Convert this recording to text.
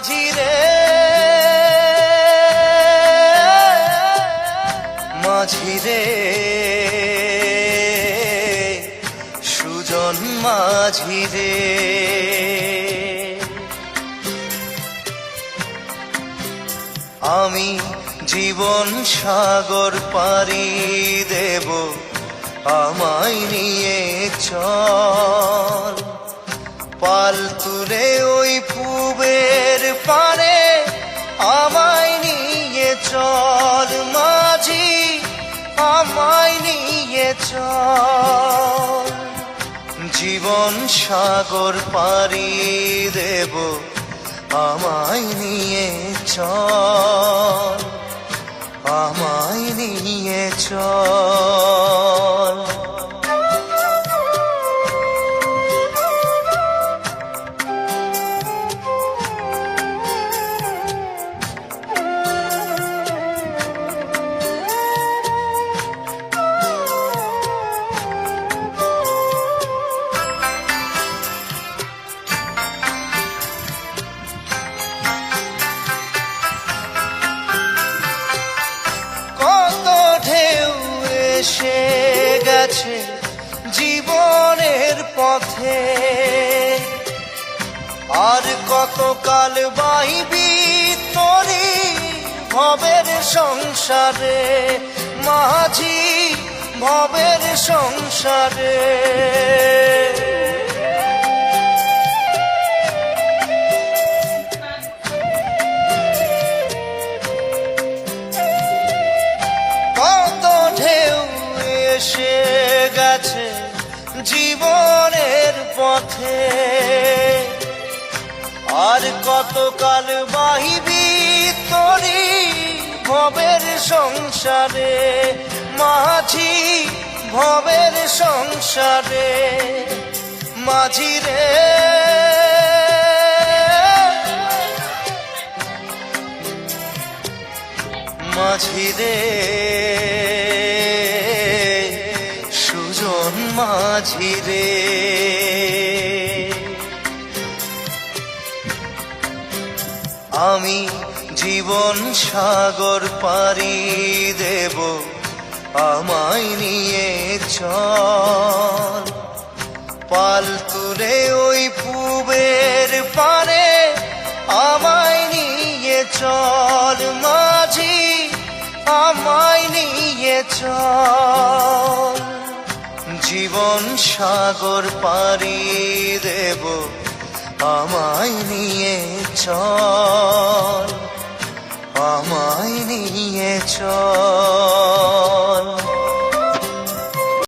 মাঝি রে মাঝি রে সুজন মাঝি রে আমি জীবন সাগর পাড়ি দেব আমায় নিয়ে চল পাল তুলে ওই পুবের পারে আমায় নিয়ে চল মাঝি আমায় নিয়ে চল জীবন সাগর পাড়ি দেব আমায় নিয়ে চল আমায় নিয়ে চল এসে গেছে জীবনের পথে আর কতকাল বাইবি তোরি ভবের সংসারে মাঝি ভবের সংসারে এসে গেছে জীবনের পথে আর কতকাল বাহিবি তোরি ভবের সংসারে মাঝি ভবের সংসারে মাঝি রে মাঝি রে মাঝি রে আমি জীবন সাগর পাড়ি দেব আমায় নিয়ে চল পাল তুলে ওই পুবের পারে আমায় নিয়ে চল মাঝি আমায় নিয়ে চল জীবন সাগর পাড়ি দেব আমায় নিয়ে চল আমায় নিয়ে চল